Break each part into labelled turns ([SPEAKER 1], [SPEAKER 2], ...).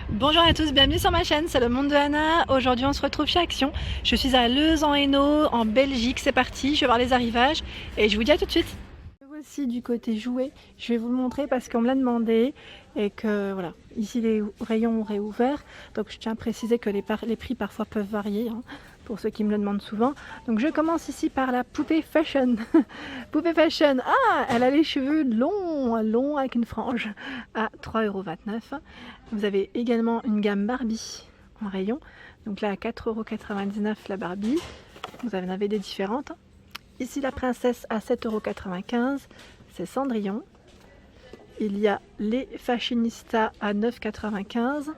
[SPEAKER 1] Bonjour à tous, bienvenue sur ma chaîne, c'est le monde de Anna. Aujourd'hui on se retrouve chez Action. Je suis à Leuze en Hainaut, en Belgique, c'est parti, je vais voir les arrivages et je vous dis à tout de suite. Voici du côté jouet, je vais vous le montrer parce qu'on me l'a demandé et que voilà, ici les rayons ont réouvert. Donc je tiens à préciser que les prix parfois peuvent varier, hein, pour ceux qui me le demandent souvent. Donc je commence ici par la poupée fashion. Poupée fashion, ah, elle a les cheveux longs avec une frange à 3,29 €. Vous avez également une gamme Barbie en rayon. Donc là à 4,99 € la Barbie. Vous en avez des différentes. Ici la princesse à 7,95 €, c'est Cendrillon. Il y a les fashionistas à 9,95 €.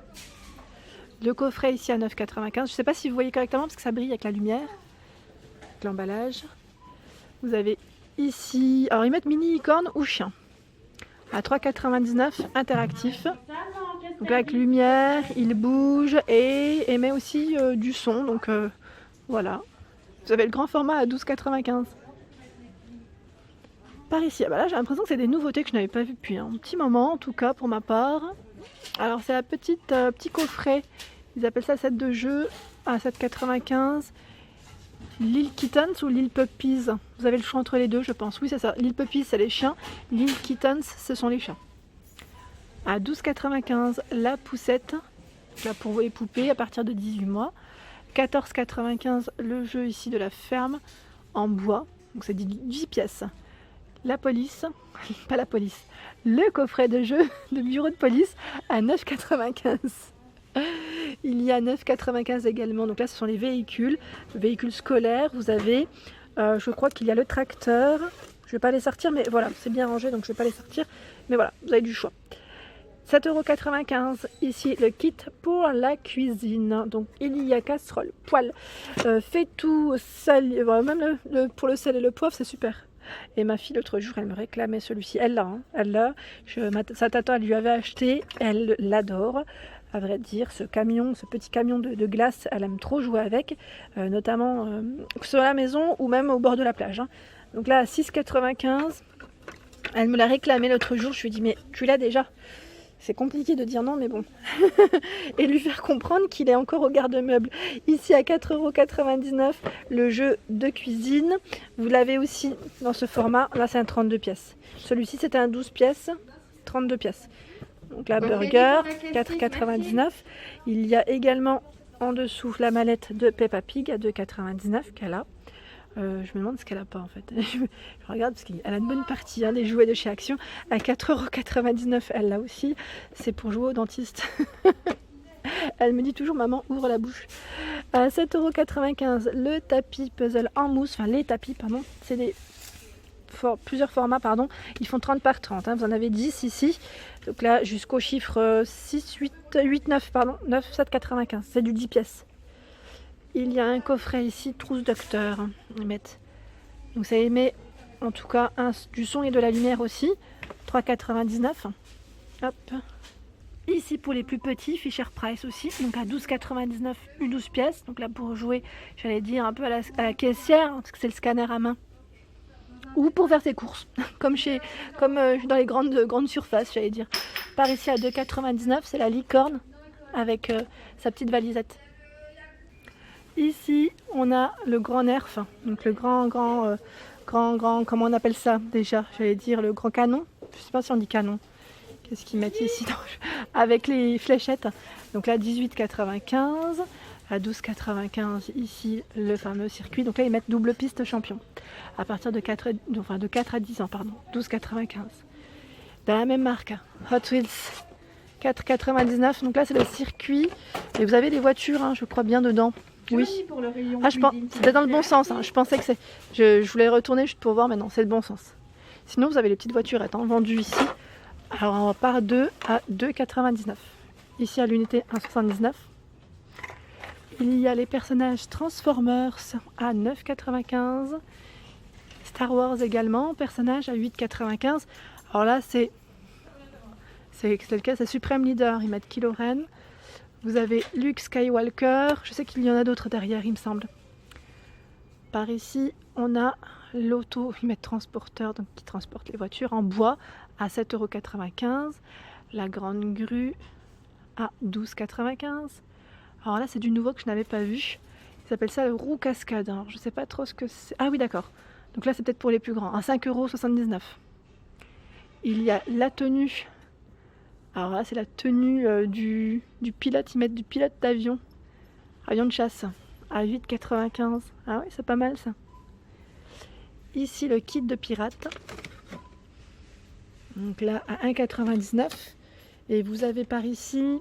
[SPEAKER 1] Le coffret ici à 9,95 €. Je ne sais pas si vous voyez correctement parce que ça brille avec la lumière, avec l'emballage. Vous avez ici, alors ils mettent mini licorne ou chien à 3,99 € interactif. Donc là avec lumière, il bouge et émet aussi du son. Donc voilà. Vous avez le grand format à 12,95 €. Par ici, ah bah là j'ai l'impression que c'est des nouveautés que je n'avais pas vues depuis un petit moment, en tout cas pour ma part. Alors c'est la petit coffret, ils appellent ça set de jeu à 7,95 €. Lil Kittens ou Lil Puppies, vous avez le choix entre les deux je pense. Oui c'est ça, Lil Puppies c'est les chiens, Lil Kittens ce sont les chats. À 12,95 € la poussette, là pour les poupées à partir de 18 mois. 14,95 € le jeu ici de la ferme en bois, donc c'est 10 pièces. La police, pas la police, le coffret de jeu de bureau de police à 9,95 €. Il y a 9,95 € également, donc là ce sont les véhicules scolaires. Vous avez, je crois qu'il y a le tracteur, je vais pas les sortir mais voilà, c'est bien rangé donc je vais pas les sortir, mais voilà, vous avez du choix. 7,95 € ici le kit pour la cuisine. Donc il y a casserole, poêle, fait tout, sel, même pour le sel et le poivre c'est super. Et ma fille l'autre jour elle me réclamait celui-ci, elle l'a, hein, elle l'a. Sa tata elle lui avait acheté, elle l'adore. À vrai dire, ce petit camion de glace, elle aime trop jouer avec, notamment sur la maison ou même au bord de la plage, hein. Donc là à 6,95 €, elle me l'a réclamé l'autre jour, je lui ai dit mais tu l'as déjà? C'est compliqué de dire non, mais bon. Et lui faire comprendre qu'il est encore au garde-meuble. Ici à 4,99 € le jeu de cuisine. Vous l'avez aussi dans ce format. Là, c'est un 32 pièces. Celui-ci, c'était un 12 pièces, 32 pièces. Donc là, burger, 4,99 €. Il y a également en dessous la mallette de Peppa Pig à 2,99 € qu'elle a. Je me demande ce qu'elle a pas en fait. Je regarde parce qu'elle a une bonne partie, hein, des jouets de chez Action. À 4,99 € elle l'a aussi. C'est pour jouer au dentiste. Elle me dit toujours maman ouvre la bouche. À 7,95 € le tapis puzzle en mousse. Enfin les tapis pardon. C'est plusieurs formats pardon. Ils font 30 par 30. Hein. Vous en avez 10 ici. Donc là jusqu'au chiffre 6, 8, 9 pardon. 9, 7,95 €. C'est du 10 pièces. Il y a un coffret ici, trousse docteur. Donc ça émet en tout cas du son et de la lumière aussi. 3,99 €. Hop. Ici pour les plus petits, Fisher Price aussi. Donc à 12,99 € une 12 pièces. Donc là pour jouer, j'allais dire un peu à la caissière, parce que c'est le scanner à main. Ou pour faire ses courses, comme dans les grandes surfaces, j'allais dire. Par ici à 2,99 €, c'est la licorne avec sa petite valisette. Ici, on a le grand nerf, donc le grand, comment on appelle ça déjà? J'allais dire le grand canon. Je sais pas si on dit canon. Qu'est-ce qu'ils mettent ici? Avec les fléchettes. Donc là, 18,95 €. À 12,95 € ici, le fameux circuit. Donc là, ils mettent double piste champion. À partir de 4 à 10 ans, pardon. 12,95 €. Dans la même marque, Hot Wheels. 4,99 €. Donc là, c'est le circuit. Et vous avez des voitures, hein, je crois bien dedans. Oui.
[SPEAKER 2] Pour le rayon
[SPEAKER 1] je pense c'était dans le bon sens. Hein. Je pensais que je voulais retourner juste pour voir, mais non, c'est le bon sens. Sinon, vous avez les petites voiturettes vendues ici. Alors, on part 2 à 2,99 €. Ici, à l'unité 1,79 €. Il y a les personnages Transformers à 9,95 €. Star Wars également, personnages à 8,95 €. Alors là, c'est le cas, c'est Supreme Leader. Ils mettent Kylo Ren. Vous avez Luke Skywalker, je sais qu'il y en a d'autres derrière il me semble. Par ici on a l'auto, ils mettent transporteur, donc qui transporte les voitures en bois à 7,95 €. La grande grue à 12,95 €. Alors là, c'est du nouveau que je n'avais pas vu. Ils appellent ça le roue cascade. Alors, je ne sais pas trop ce que c'est. Ah oui, d'accord. Donc là, c'est peut-être pour les plus grands. À 5,79 €. Il y a la tenue. Alors là, c'est la tenue du pilote. Ils mettent du pilote d'avion. Avion de chasse. À 8,95 €. Ah oui, c'est pas mal ça. Ici, le kit de pirate. Donc là, à 1,99 €. Et vous avez par ici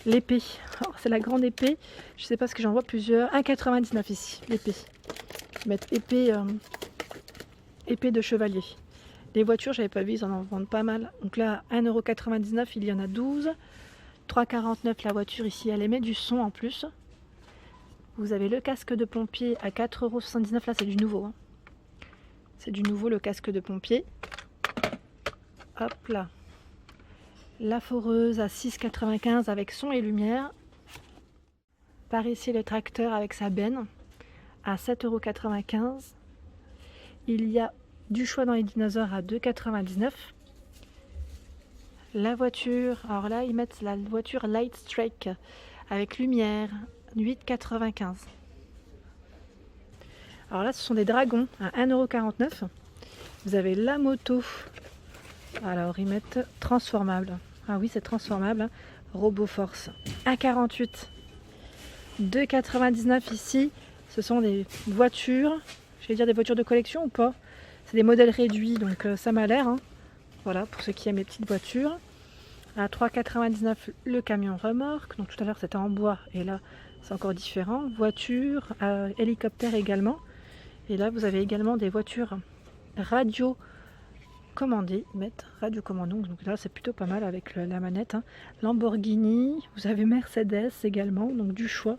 [SPEAKER 1] l'épée. Alors, c'est la grande épée. Je sais pas ce que j'en vois plusieurs. 1,99 € ici, l'épée. Ils mettent épée, épée de chevalier. Les voitures, j'avais pas vu, ils en vendent pas mal. Donc là, 1,99 €, il y en a 12. 3,49 € la voiture ici, elle émet du son en plus. Vous avez le casque de pompier à 4,79 €. Là, c'est du nouveau. Hein. C'est du nouveau, le casque de pompier. Hop là. La foreuse à 6,95 € avec son et lumière. Par ici, le tracteur avec sa benne à 7,95 €. Il y a du choix dans les dinosaures à 2,99 €. La voiture, alors là, ils mettent la voiture Light Strike avec lumière, 8,95 €. Alors là, ce sont des dragons à 1,49 €. Vous avez la moto. Alors, ils mettent transformable. Ah oui, c'est transformable. RoboForce. 1,48 €. 2,99 € ici. Ce sont des voitures. Je vais dire des voitures de collection ou pas? C'est des modèles réduits, donc ça m'a l'air. Hein. Voilà, pour ceux qui aiment les petites voitures. À 3,99 € le camion remorque. Donc tout à l'heure, c'était en bois. Et là, c'est encore différent. Voiture, hélicoptère également. Et là, vous avez également des voitures radio commandées. Radio commandons. Donc là, c'est plutôt pas mal avec la manette. Hein. Lamborghini. Vous avez Mercedes également. Donc du choix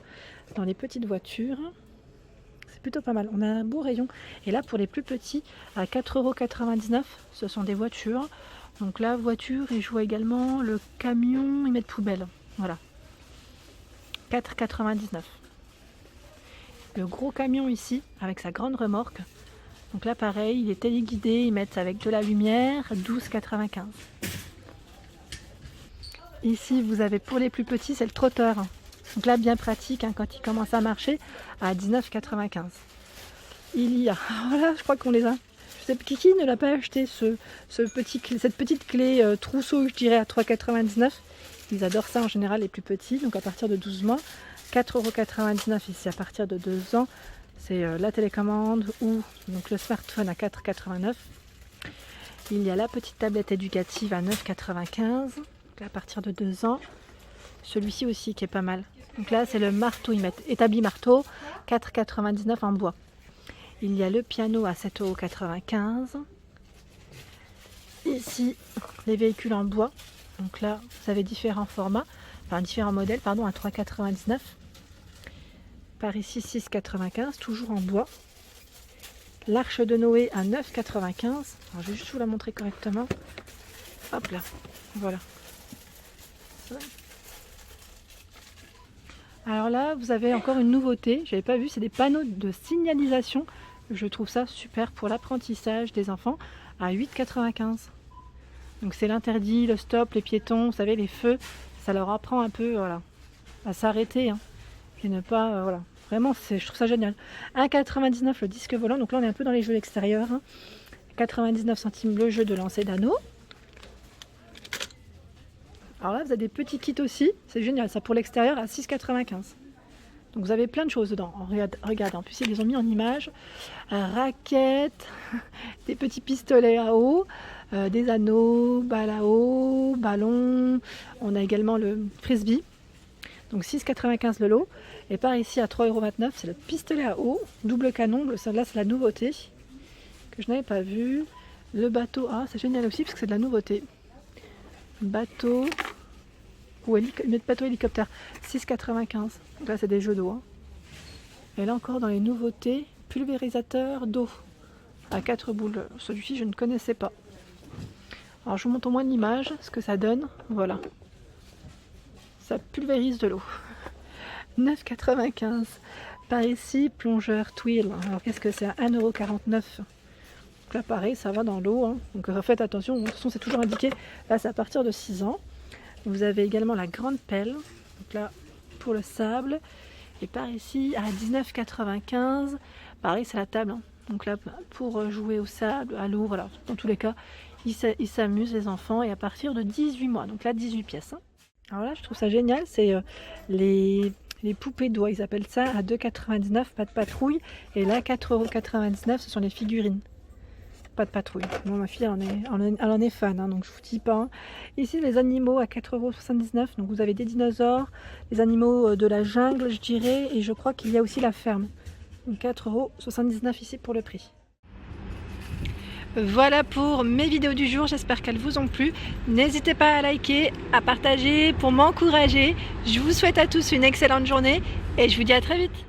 [SPEAKER 1] dans les petites voitures. C'est plutôt pas mal. On a un beau rayon. Et là, pour les plus petits, à 4,99 €, ce sont des voitures. Donc la voiture, ils jouent également le camion, ils mettent poubelle. Voilà. 4,99 €. Le gros camion ici, avec sa grande remorque. Donc là, pareil, il est téléguidé, ils mettent avec de la lumière, 12,95 €. Ici, vous avez pour les plus petits, c'est le trotteur. Donc là, bien pratique hein, quand il commence à marcher, à 19,95 €. Il y a, voilà, je crois qu'on les a. Je sais qui ne l'a pas acheté, cette petite clé trousseau, je dirais, à 3,99 €. Ils adorent ça en général, les plus petits, donc à partir de 12 mois. 4,99 € ici à partir de 2 ans. C'est la télécommande ou donc le smartphone à 4,89 €. Il y a la petite tablette éducative à 9,95 € à partir de 2 ans. Celui-ci aussi qui est pas mal. Donc là, c'est le marteau, ils mettent établi marteau, 4,99 € en bois. Il y a le piano à 7,95 €. Ici, les véhicules en bois. Donc là, vous avez différents formats, enfin différents modèles, pardon, à 3,99 €. Par ici, 6,95 €, toujours en bois. L'Arche de Noé à 9,95 €. Alors, je vais juste vous la montrer correctement. Hop là, voilà. Alors là, vous avez encore une nouveauté, je n'avais pas vu, c'est des panneaux de signalisation. Je trouve ça super pour l'apprentissage des enfants à 8,95 €. Donc c'est l'interdit, le stop, les piétons, vous savez, les feux, ça leur apprend un peu voilà, à s'arrêter hein, et ne pas, voilà. Vraiment, je trouve ça génial. 1,99 € le disque volant, donc là on est un peu dans les jeux extérieurs. Hein. 99 centimes le jeu de lancer d'anneau. Alors là, vous avez des petits kits aussi, c'est génial, ça pour l'extérieur à 6,95 €. Donc vous avez plein de choses dedans. Regarde, en plus ils les ont mis en image. Raquettes, des petits pistolets à eau, des anneaux, balles à eau, ballons. On a également le frisbee. Donc 6,95 € le lot. Et par ici à 3,29 €, c'est le pistolet à eau, double canon. Celle-là c'est la nouveauté que je n'avais pas vue. Le bateau, ah c'est génial aussi parce que c'est de la nouveauté. Bateau ou bateau hélicoptère, 6,95 €. Donc là c'est des jeux d'eau. Hein. Et là encore dans les nouveautés, pulvérisateur d'eau à 4 boules. Celui-ci je ne connaissais pas. Alors je vous montre au moins l'image, ce que ça donne. Voilà. Ça pulvérise de l'eau. 9,95 €. Par ici, plongeur Twill. Alors qu'est-ce que c'est? 1,49 €. Donc là pareil, ça va dans l'eau. Hein. Donc faites attention, de toute façon c'est toujours indiqué. Là c'est à partir de 6 ans. Vous avez également la grande pelle, donc là pour le sable. Et par ici à 19,95 €, pareil c'est la table, hein. Donc là pour jouer au sable, à l'eau, voilà, dans tous les cas ils s'amusent les enfants, et à partir de 18 mois, donc là 18 pièces, hein. Alors là je trouve ça génial, c'est les poupées d'oie, ils appellent ça, à 2,99 €, pas de patrouille, et là 4,99 € ce sont les figurines. Pas de patrouille. Bon, ma fille elle en est fan, hein, donc je vous dis pas. Hein. Ici les animaux à 4,79 €, donc vous avez des dinosaures, les animaux de la jungle je dirais, et je crois qu'il y a aussi la ferme. Donc 4,79 € ici pour le prix. Voilà pour mes vidéos du jour, j'espère qu'elles vous ont plu. N'hésitez pas à liker, à partager pour m'encourager. Je vous souhaite à tous une excellente journée et je vous dis à très vite.